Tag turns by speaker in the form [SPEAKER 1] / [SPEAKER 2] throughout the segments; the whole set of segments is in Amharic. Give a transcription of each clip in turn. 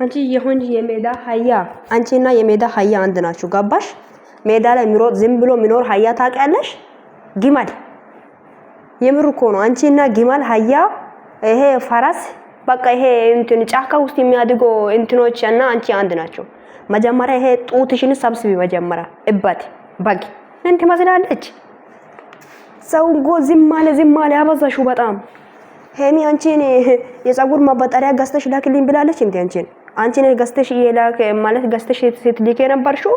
[SPEAKER 1] አንቺ የሆንጂ የሜዳ አህያ አንቺና የሜዳ አህያ አንድ ናችሁ። ገባሽ? ሜዳ ላይ የሚሮጥ ዝም ብሎ የሚኖር አህያ ታውቂያለሽ? ግመል የምር እኮ ነው። አንቺና ግመል አህያ ይሄ ፈረስ በቃ ይሄ እንትን ጫካ ውስጥ የሚያድገው እንትኖች እና አንቺ አንድ ናቸው። መጀመሪያ ይሄ ጡትሽን ሰብስቢ መጀመሪያ እበት በግ እንት መስላለች። ሰው ዝም አለ አበዛሽው በጣም። ሄሚ አንቺን የፀጉር ማበጠሪያ ገዝተሽ ላክልኝ ብላለች እንዴ? አንቺ ነሽ ገዝተሽ የላክ ማለት ገዝተሽ ስትልክ የነበርሽው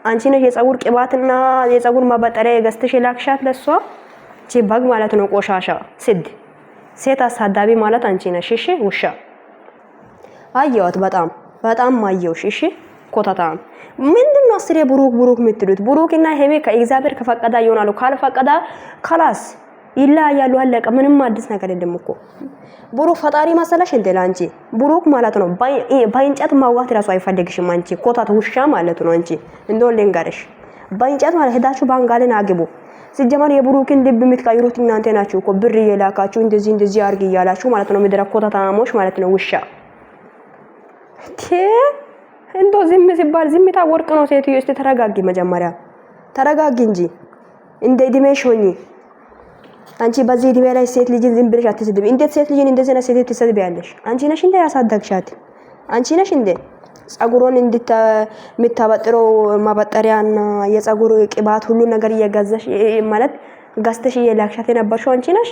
[SPEAKER 1] አንቺ ነሽ። የፀጉር ቅባትና የፀጉር ማበጠሪያ ገዝተሽ ላክሻት ለሷ። እቺ በግ ማለት ነው ቆሻሻ ስድ ሴት አሳዳቢ ማለት አንቺ ነሽ። እሺ ውሻ አየዋት በጣም ማየውሽ። እሺ ኮታታም ምንድነው አስሬ ብሩክ የምትሉት? ብሩክና ሄሜ ከእግዚአብሔር ከፈቀዳ ይሆናሉ፣ ካልፈቀዳ خلاص ይለያያሉ። አለቀ። ምንም አዲስ ነገር የለም እኮ። ብሩክ ፈጣሪ መሰለሽ እንዴ ላንቺ? ብሩክ ማለት ነው በእንጨት ማዋት ራሱ አይፈልግሽም አንቺ ኮታት ውሻ ማለት ነው። አንቺ እንደው ልንገርሽ በእንጨት ማለት ሄዳችሁ ባንጋልን አግቡ። ሲጀመር የብሩክን ልብ የምትቀይሩት እናንተ ናችሁ እኮ ብር እየላካችሁ እንደዚህ አርግ እያላችሁ ማለት ነው። ምድረ ኮታታሞች ማለት ነው ውሻ እንደው ዝም ሲባል ዝምታ ወርቅ ነው። ሴትዮ እስቲ ተረጋጊ፣ መጀመሪያ ተረጋጊ እንጂ እንደ እድሜሽ ሆኚ። አንቺ በዚህ እድሜ ላይ ሴት ልጅን ዝም ብለሽ አትስድቢ። እንዴት ሴት ልጅን እንደዚህ ነው ሴት ትሰድቢያለሽ? አንቺ ነሽ እንደ ያሳደግሻት? አንቺ ነሽ እንደ ጸጉሩን የምታበጥረው ማበጠሪያና የጸጉሩ ቅባት ሁሉ ነገር እየገዛሽ ማለት ገዝተሽ እየላክሻት የነበርሽው አንቺ ነሽ።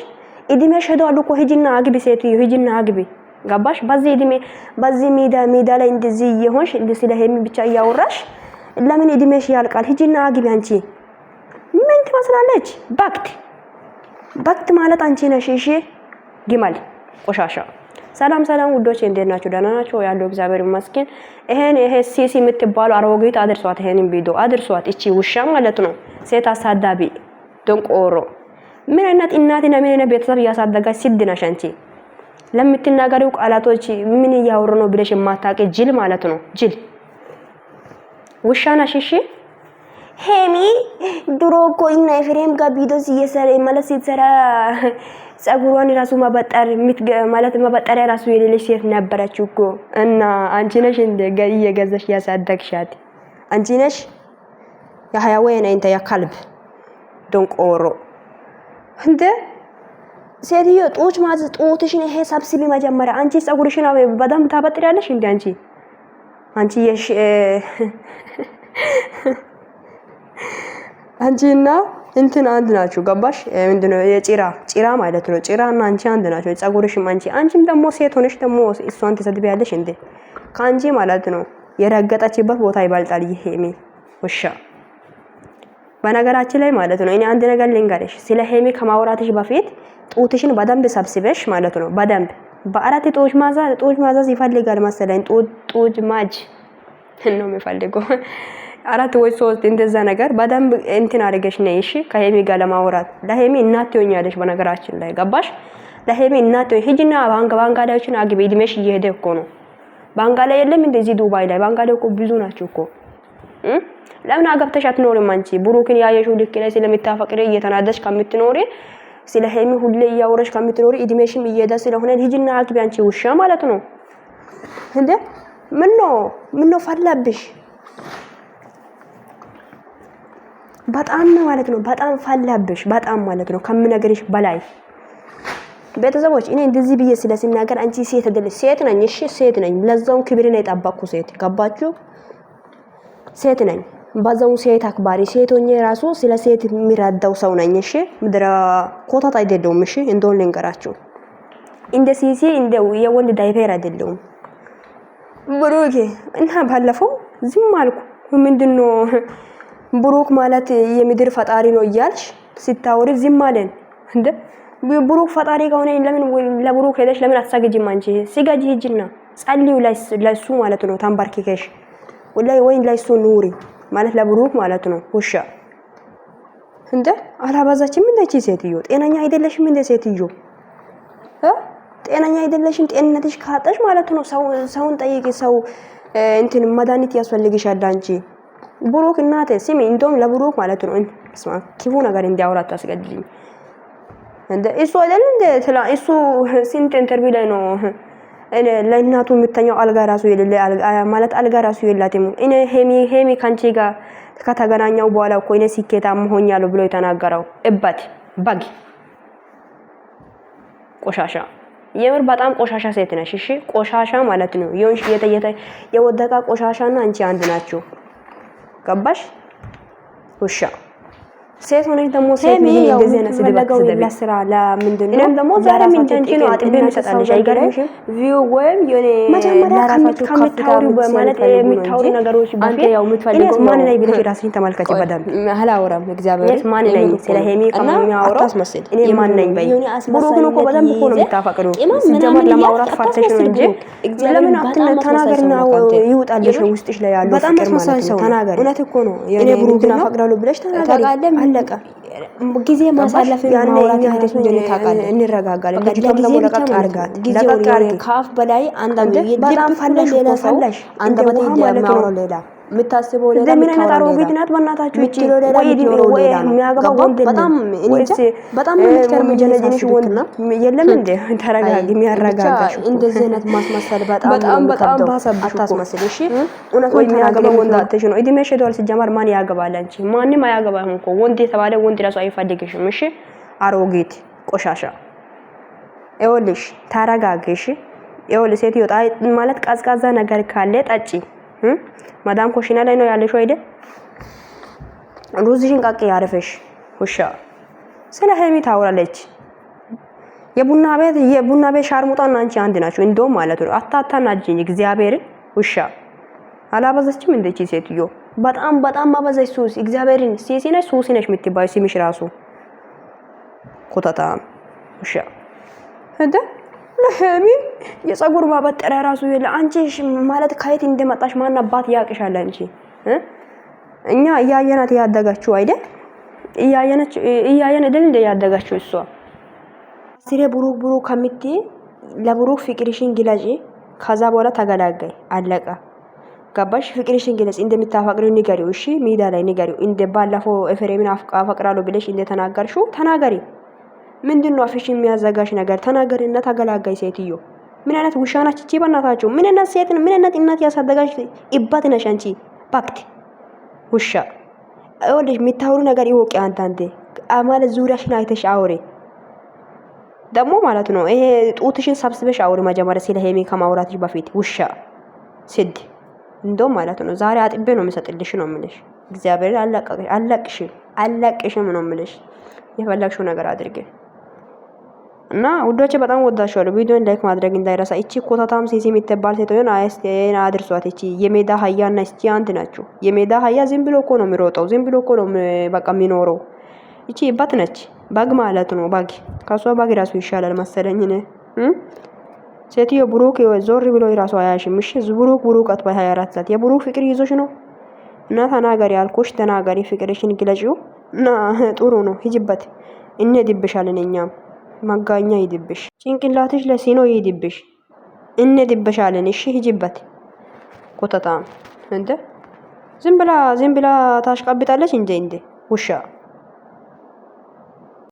[SPEAKER 1] እድሜሽ ሄዷል እኮ። ሂጂና አግቢ ሴትዮ፣ ሂጂና አግቢ። ገባሽ? በዚህ እድሜ በዚህ ሜዳ ላይ እንደዚህ እየሆንሽ ስለ ሄሚ ብቻ እያወራሽ ለምን እድሜሽ ያልቃል? ሂጂና አግቢ። አንቺ ምን ትመስላለች? በክት ማለት አንቺ ነሽ። እሺ ግመል ቆሻሻ። ሰላም ውዶች እንዴት ናችሁ? ደህና ናችሁ? ያለው እግዚአብሔር ይመስገን። ይሄ ሲሲ የምትባለው አሮጊት አድርሷት፣ ይሄንን ቪዲዮ አድርሷት። እቺ ውሻ ማለት ነው ሴት አሳዳቢ ደንቆሮ። ምን አይነት እናትና ምን አይነት ቤተሰብ እያሳደጋች ሲድ ነሽ አንቺ? ለምትናገሪው ቃላቶች ምን እያወሩ ነው ብለሽ የማታውቂ ጅል ማለት ነው። ጅል ውሻ ነሽ። እሺ ሄሚ ድሮ እኮ እና ኤፍሬም ጋር ቪዲዮ እየሰራ ማለት ሲሰራ ጸጉሯን ራሱ ማበጠር ማለት ማበጠሪያ ራሱ የሌለሽ ሴት ነበረች እኮ። እና አንቺ ነሽ እንደ እየገዛሽ ያሳደግሻት አንቺ ነሽ። የሀያወይና እንተ ያከልብ ደንቆሮ እንደ ሴትዮ ጡትሽን ይሄ ሰብስቢ መጀመሪያ። አንቺ ጸጉርሽን በደንብ ታበጥሪያለሽ እንዴ? አንቺ አንቺና እንትን አንድ ናችሁ። ገባሽ? ምንድነው የጭራ ማለት ነው። ጭራና አንቺ አንድ ናችሁ። ጸጉርሽም አንቺም ደግሞ ሴት ሆነሽ ደግሞ እሷን ትሰድቢያለሽ እንዴ? ካንቺ ማለት ነው የረገጠችበት ቦታ ይበልጣል። ይሄ ሄሚ ውሻ። በነገራችን ላይ ማለት ነው እኔ አንድ ነገር ልንገርሽ። ስለ ሄሚ ከማውራትሽ በፊት ጡትሽን በደንብ ሰብስበሽ ማለት ነው። በደንብ በአራት ጡት ማዛዝ ይፈልጋል መሰለኝ። ጡት ማጅ ነው የሚፈልገው። አራት ወይ ሶስት እንደዛ ነገር በደንብ እንትን አድርገሽ ነይ። እሺ ከሄሚ ጋር ለማውራት ለሄሚ እናት ትሆኛለሽ። በነገራችን ላይ ገባሽ? ለሄሚ እናት ሂጂና ባንጋላዎችን አግቢ። እድሜሽ እየሄደ እኮ ነው። ባንጋላ የለም እንደዚህ ዱባይ ላይ ባንጋላ እኮ ብዙ ናቸው እኮ። ለምን አገብተሽ አትኖሪም አንቺ? ብሩክን ያየሽው ልክ ላይ ስለምታፈቅሪ እየተናደሽ ከምትኖሪ ስለ ሄሚ ሁሌ እያወራሽ ከምትኖሪ እድሜሽም እየሄደ ስለሆነ ሂጂና አግቢ አንቺ ውሻ ማለት ነው እንዴ። ምን ነው ፈላብሽ? በጣም ማለት ነው በጣም ፈላብሽ። በጣም ማለት ነው ከምነግርሽ በላይ። ቤተሰቦች እኔ እንደዚህ ብዬ ስለሲናገር አንቺ ሴት አይደለሽ። ሴት ነኝ። እሺ ሴት ነኝ። ለዛው ክብርን የጠበቅኩ ሴት። ገባችሁ? ሴት ነኝ። በዛው ሴት አክባሪ ሴት ሆኜ ራሱ ስለ ሴት የሚረዳው ሰው ነኝ። እሺ ምድረ ኮታት አይደለሁም። እሺ እንደውን ልንገራችሁ እንደ ሲሲ እንደ የወንድ ዳይፐር አይደለሁም። ብሩክ እና ባለፈው ዝም አልኩ። ምንድነው ብሩክ ማለት የምድር ፈጣሪ ነው እያልሽ ሲታወሪ ዝም አለን እንደ ብሩክ ፈጣሪ ከሆነ ለምን ለብሩክ ሄደሽ ለምን አትሰግጂም አንቺ? ሲጋጂ ሂጂና ጸልዩ ለሱ ማለት ነው። ተንበርክከሽ ወይ ለሱ ኑሪ ማለት ለብሩክ ማለት ነው። ውሻ እንደ አላባዛችም እንደቺ ሴትዮ። ጤነኛ አይደለሽም እንደ ሴትዮ ጤነኛ አይደለሽም። ጤንነትሽ ካጣሽ ማለት ነው ሰውን ጠይቂ። ሰው እንትን መድኃኒት ያስፈልግሻል አንቺ። ብሩክ እናቴ ስሚ፣ እንደውም ለብሩክ ማለት ነው ክፉ ነገር እንዲያወራ አታስገድጂኝ። እንደ እሱ አይደል እንደ እሱ ስንት ኢንተርቪው ላይ ነው ለእናቱ የምተኛው አልጋ ራሱ የሌለ ማለት አልጋ ራሱ የላትም። እኔ ሄሚ ካንቺ ጋር ከተገናኘው በኋላ እኮ እኔ ስኬታማ ሆኛለሁ ብሎ የተናገረው እበት በግ ቆሻሻ የምር በጣም ቆሻሻ ሴት ነሽ። እሺ ቆሻሻ ማለት ነው የወደቀ ቆሻሻና አንቺ አንድ ናችሁ። ገባሽ? ውሻ ሴት ሆነች ደግሞ ሴት ምን እንደዚህ ነው ስለበቀው ለስራ ለምንድን ነው እኔም ደግሞ ዛሬ ምን ተንቺ ነው አጥቤ የሚሰጣልሽ አይገርምሽም? ቪው ወይም የኔ ለራሳችሁ ከምታውሪ ማለት የሚታውሪ ነገሮች አንተ ያው የምትፈልገው ማን ላይ ብለሽ ራስሽን ተመልከቺ። በደንብ አላወራም እግዚአብሔር ማን ነኝ ስለ ሄሚ ከማውራው አታስመስል። እኔ ማን ነኝ በይ ብሩክ ነው እኮ በደንብ እኮ ነው የምታፈቅሩ ሲጀመር ለማውራት ፈርተሽ ነው እንጂ ለምን ተናገርና ይውጣልሽ ውስጥሽ ላይ ያለው ፍቅር ማለት ነው። ተናገር እውነት እኮ ነው እኔ ብሩክን አፈቅራለሁ ብለሽ ተናገሪ። አለቀ ጊዜ ማሳለፍ ማውራት ያህተሽ እንደሆነ ታውቃለህ። እንረጋጋለን። ልጅቷም ደግሞ ለቀቅ አድርጋት ለቀቅ አድርግ። ካፍ በላይ አንዳንዱ በጣም ፈለሽ ሌላ ፈለሽ አንተ በተማውራው ሌላ የምታስበው ሌላ ምን አይነት አሮጊት ናት በእናታችሁ እቺ ወይ የሚያገባ ወንድ በጣም እንጂ በጣም የምትከርም ጀነጀንሽ ወንድ የለም እንደ ተረጋጊ። የሚያረጋጋሽ እንደዚህ አይነት ማስመሰል በጣም ባሰብሽ አታስመስል። እሺ እውነት ወይ የሚያገባ ወንድ አትሽ ነው እድሜሽ ሄዷል። ሲጀመር ማን ያገባል? አንቺ ማንንም አያገባም እኮ ወንድ የተባለ ወንድ ራሱ አይፈልግሽም። እሺ አሮጊት ቆሻሻ ይኸውልሽ ተረጋጊ። ይኸውልሽ ሴትዮ ማለት ቀዝቃዛ ነገር ካለ ጠጪ። ማዳም ኮሽና ላይ ነው ያለሽው አይደል? ሩዝሽን ቃቂ ያረፈሽ ውሻ ስለ ሄሚ ታወራለች። የቡና ቤት ሻርሙጣና አንቺ አንድ ናችሁ እንደውም ማለት ነው። አታታናጅኝ እግዚአብሔርን ውሻ አላበዛችም እንደቺ ሴትዮ በጣም አበዛች። ሱስ እግዚአብሔርን ሲሲ ነሽ ሱሲ ነሽ የምትባይ ሲምሽ ራሱ ኮታታ ውሻ እንደ ለሄሚ የፀጉር ማበጠሪያ ራሱ የለ። አንቺ ማለት ከየት እንደመጣሽ ማን አባት ያቅሻል? አንቺ እኛ እያየናት ያደጋችሁ አይደል? እያየን አይደል እንደ ያደጋችሁ እሷ ሲሬ ብሩክ ከምት ለብሩክ ፍቅርሽን ግለጪ። ከዛ በኋላ ተገላጋይ አለቀ። ገባሽ? ፍቅርሽን ግለጪ። እንደምታፈቅሪው ንገሪው። እሺ ሜዳ ላይ ንገሪው። እንደ ባለፈው ኤፍሬምን አፈቅራለሁ ብለሽ እንደተናገርሽው ተናገሪ። ምንድነው አፍሽ የሚያዘጋሽ ነገር? ተናገሪና ተገላጋይ ሴትዮ። ምን አይነት ውሻ ናች እቺ? በእናታችሁ ምን አይነት ሴት ምን አይነት እናት ያሳደጋሽ ይባት ነሽ አንቺ? ባክት ውሻ ወልሽ የሚታወሩ ነገር ይወቂ። አንተ ማለት ዙሪያሽን አይተሽ አውሪ ደግሞ ማለት ነው። ይሄ ጡትሽን ሰብስበሽ አውሪ መጀመሪያ ስለ ሄሚ ከማውራትሽ በፊት ውሻ ስድ እንደው ማለት ነው። ዛሬ አጥቤ ነው የምሰጥልሽ ነው የምልሽ። እግዚአብሔር አለቅሽም ነው የምልሽ። የፈለግሽው ነገር አድርጌ እና ውዶቼ በጣም ወዳችኋለሁ። ቪዲዮን ላይክ ማድረግ እንዳይረሳ። እቺ ኮታታም ሲሲ የምትባል ሴት ሆነ አይስቴና አድርሷት። እቺ የሜዳ አህያና እስቲ አንድ ናቸው። የሜዳ አህያ ዝም ብሎ እኮ ነው የሚሮጠው፣ ዝም ብሎ እኮ ነው በቃ የሚኖረው። እቺ ባት ነች፣ በግ ማለት ነው። በግ ከሷ በግ ራሱ ይሻላል መሰለኝ እኔ ሴትዮ ብሩክ ዞር ብሎ ራሱ አያሽም። እሺ ብሩክ አጥባ 24 ሰዓት የብሩክ ፍቅር ይዞሽ ነው እና ተናገሪ አልኩሽ። ተናገሪ፣ ፍቅርሽን ግለጪው እና ጥሩ ነው። ሂጂበት እንድብሻለን እኛም ማጋኛ ይድብሽ፣ ጭንቅላትሽ ለሲኖ ይድብሽ፣ እንድብሻለን። እሺ ሂጂበት። ኮተታም እንደ ዝም ብላ ታሽቃብጣለች እንዴ ውሻ